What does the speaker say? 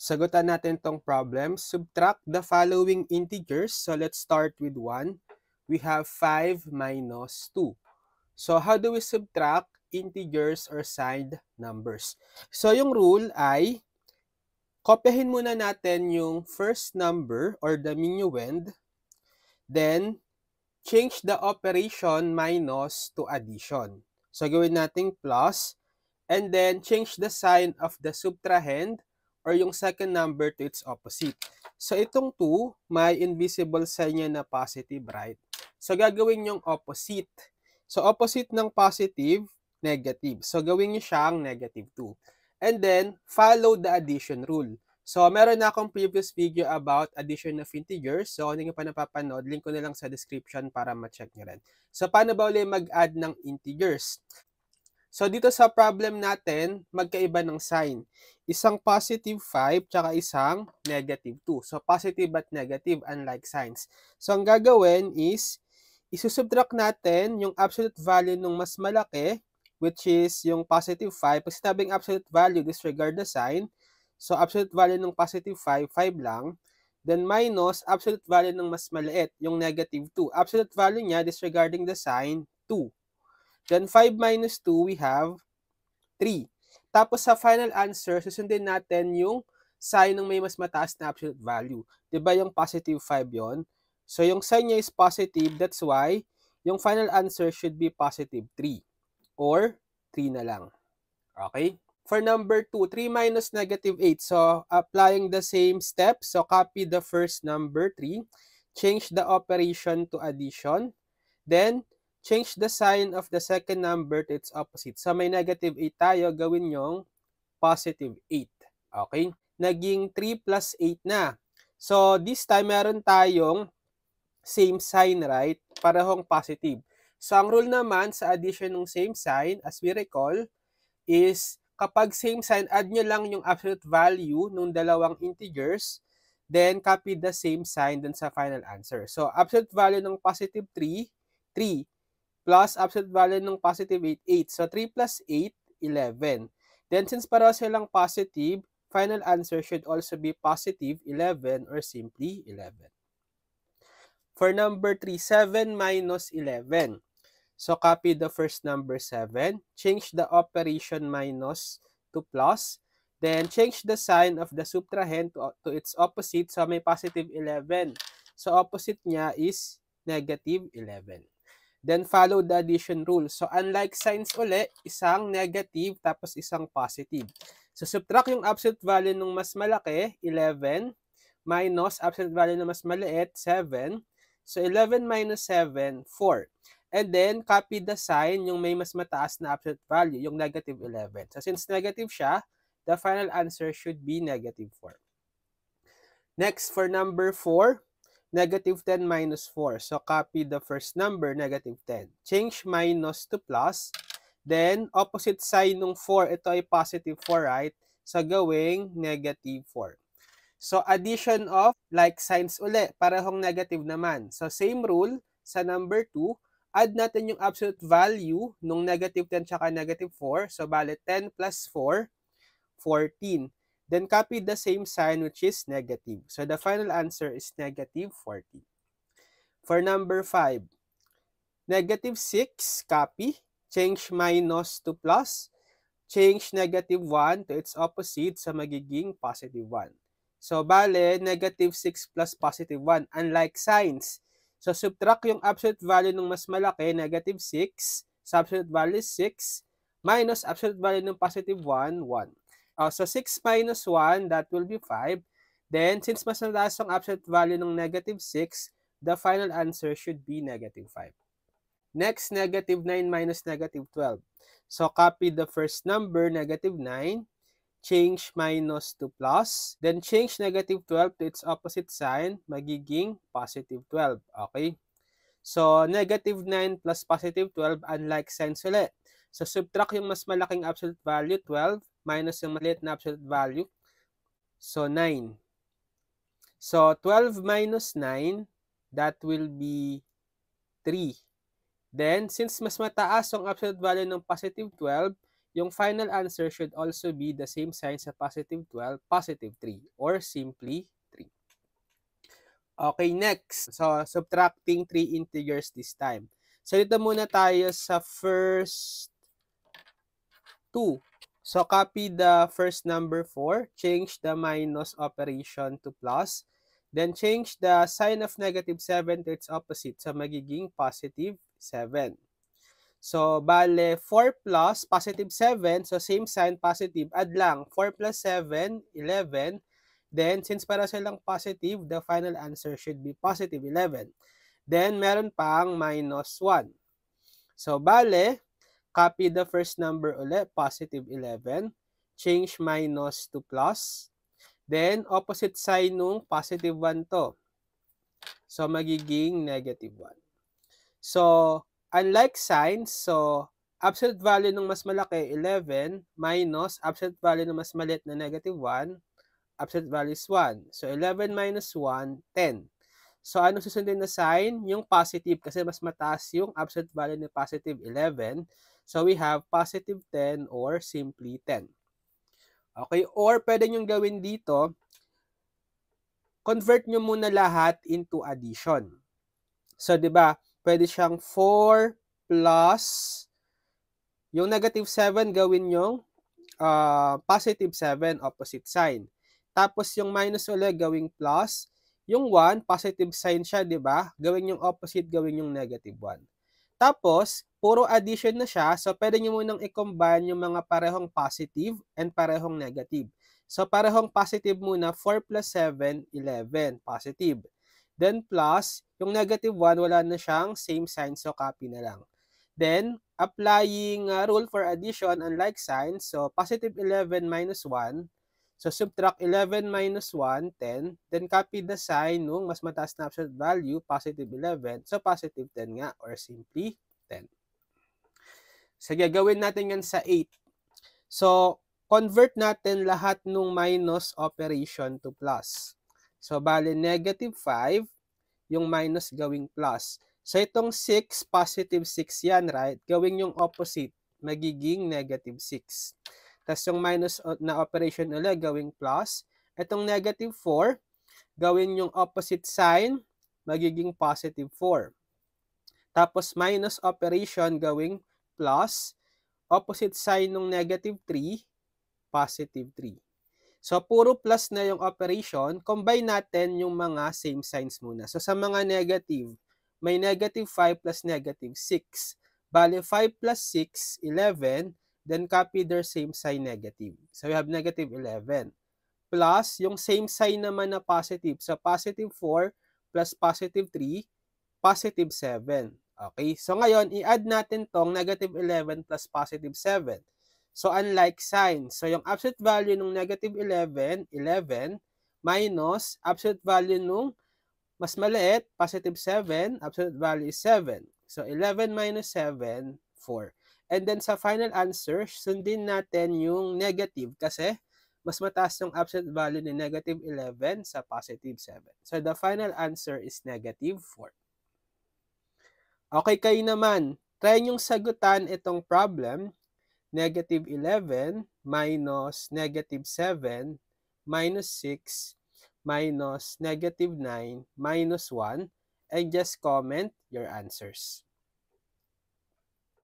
Sagutan natin tong problem. Subtract the following integers. So let's start with 1. We have 5 minus 2. So how do we subtract integers or signed numbers? So yung rule ay, kopyahin muna natin yung first number or the minuend, then change the operation minus to addition. So gawin natin plus, and then change the sign of the subtrahend or yung second number to its opposite. So itong 2, may invisible sign niya na positive, right? So gagawin yung opposite. So opposite ng positive, negative. So gawin niyo siyang negative 2. And then, follow the addition rule. So meron na akong previous video about addition of integers. So kung hindi nyo pa napapanood, link ko na lang sa description para ma-check nyo rin. So paano ba ulit mag-add ng integers? So dito sa problem natin, magkaiba ng sign. Isang positive 5 tsaka isang negative 2. So positive at negative, unlike signs. So ang gagawin is, isusubtract natin yung absolute value ng mas malaki, which is yung positive 5. Pag sinabing absolute value, disregard the sign. So absolute value ng positive 5, 5 lang. Then minus absolute value ng mas maliit, yung negative 2. Absolute value niya, disregarding the sign, 2. Then 5 minus 2, we have 3. Tapos sa final answer, susundin natin yung sign ng may mas mataas na absolute value. Diba yung positive 5 yon? So yung sign niya is positive, that's why yung final answer should be positive 3. Or 3 na lang. Okay? For number 2, 3 minus negative 8. So applying the same steps, so copy the first number 3, change the operation to addition, then change the sign of the second number to its opposite. So may negative 8 tayo, gawin yung positive 8. Okay? Naging 3 plus 8 na. So this time meron tayong same sign, right? Parehong positive. So ang rule naman sa addition ng same sign, as we recall, is kapag same sign, add nyo lang yung absolute value ng dalawang integers, then copy the same sign dun sa final answer. So absolute value ng positive 3, 3. Plus absolute value ng positive 8, 8. So 3 plus 8, 11. Then since pareho silang positive, final answer should also be positive 11 or simply 11. For number 3, 7 minus 11. So copy the first number 7, change the operation minus to plus, then change the sign of the subtrahend to its opposite. So may positive 11. So opposite niya is negative 11. Then follow the addition rule. So unlike signs uli, isang negative tapos isang positive. So subtract yung absolute value ng mas malaki, 11, minus absolute value ng mas maliit, 7. So 11 minus 7, 4. And then copy the sign yung may mas mataas na absolute value, yung negative 11. So since negative siya, the final answer should be negative 4. Next, for number 4, negative 10 minus 4. So copy the first number, negative 10. Change minus to plus. Then, opposite sign ng 4, ito ay positive 4, right? So gawing negative 4. So addition of like signs uli, parehong negative naman. So same rule sa number 2, add natin yung absolute value nung negative 10 tsaka negative 4. So bale 10 plus 4, 14. Then copy the same sign which is negative. So the final answer is negative 14. For number 5, negative 6, copy. Change minus to plus. Change negative 1 to its opposite sa magiging positive 1. So bale, negative 6 plus positive 1. Unlike signs. So subtract yung absolute value ng mas malaki, negative 6. So absolute value is 6. Minus absolute value ng positive 1, 1. So 6 minus 1, that will be 5. Then, since mas mataas ang absolute value ng negative 6, the final answer should be negative 5. Next, negative 9 minus negative 12. So copy the first number, negative 9. Change minus to plus. Then change negative 12 to its opposite sign, magiging positive 12. Okay? So negative 9 plus positive 12, unlike signs ulit. So subtract yung mas malaking absolute value, 12, minus yung maliit na absolute value. So 9. So 12 minus 9, that will be 3. Then, since mas mataas ang absolute value ng positive 12, yung final answer should also be the same sign sa positive 12, positive 3, or simply 3. Okay, next. So, subtracting 3 integers this time. So, dito muna tayo sa first 2. So, copy the first number 4, change the minus operation to plus, then change the sign of negative 7 to its opposite, so magiging positive 7. So, bale, 4 plus positive 7, so same sign, positive, add lang, 4 plus 7, 11, then since para silang positive, the final answer should be positive 11. Then, meron pang minus 1. So, bale, copy the first number ulit, positive 11. Change minus to plus. Then, opposite sign nung positive 1 to. So, magiging negative 1. So, unlike signs, so, absolute value ng mas malaki, 11, minus absolute value ng mas maliit na negative 1, absolute value is 1. So, 11 minus 1, 10. So, ano susundin na sign? Yung positive kasi mas mataas yung absolute value ni positive 11. So, we have positive 10 or simply 10. Okay, or pwede nyo gawin dito, convert nyo muna lahat into addition. So, di ba, pwede siyang 4 plus, yung negative 7 gawin yung positive 7, opposite sign. Tapos, yung minus ulit gawing plus, yung 1, positive sign siya, di ba? Gawin yung opposite, gawin yung negative 1. Tapos, puro addition na siya, so pwede nyo munang i-combine yung mga parehong positive and parehong negative. So, parehong positive muna, 4 plus 7, 11, positive. Then, plus, yung negative 1, wala na siyang same sign, so copy na lang. Then, applying rule for addition, unlike signs, so positive 11 minus 1, so, subtract 11 minus 1, 10. Then, copy the sign nung mas mataas na absolute value, positive 11. So, positive 10 nga, or simply 10. Sige, gawin natin yan sa 8. So, convert natin lahat nung minus operation to plus. So, bali, negative 5, yung minus gawing plus. So, itong 6, positive 6 yan, right? Gawin yung opposite, magiging negative 6. Tapos yung minus na operation ulit, gawing plus. Itong negative 4, gawin yung opposite sign, magiging positive 4. Tapos minus operation, gawing plus. Opposite sign ng negative 3, positive 3. So, puro plus na yung operation. Combine natin yung mga same signs muna. So, sa mga negative, may negative 5 plus negative 6. Bale, 5 plus 6, 11. Then, copy their same sign negative. So, we have negative 11. Plus, yung same sign naman na positive. So, positive 4 plus positive 3, positive 7. Okay? So, ngayon, i-add natin tong negative 11 plus positive 7. So, unlike sign. So, yung absolute value ng negative 11, 11, minus absolute value nung mas maliit, positive 7, absolute value is 7. So, 11 minus 7, 4. And then, sa final answer, sundin natin yung negative kasi mas mataas yung absolute value ni negative 11 sa positive 7. So, the final answer is negative 4. Okay, kayo naman. Try nyong sagutan itong problem. Negative 11 minus negative 7 minus 6 minus negative 9 minus 1, and just comment your answers.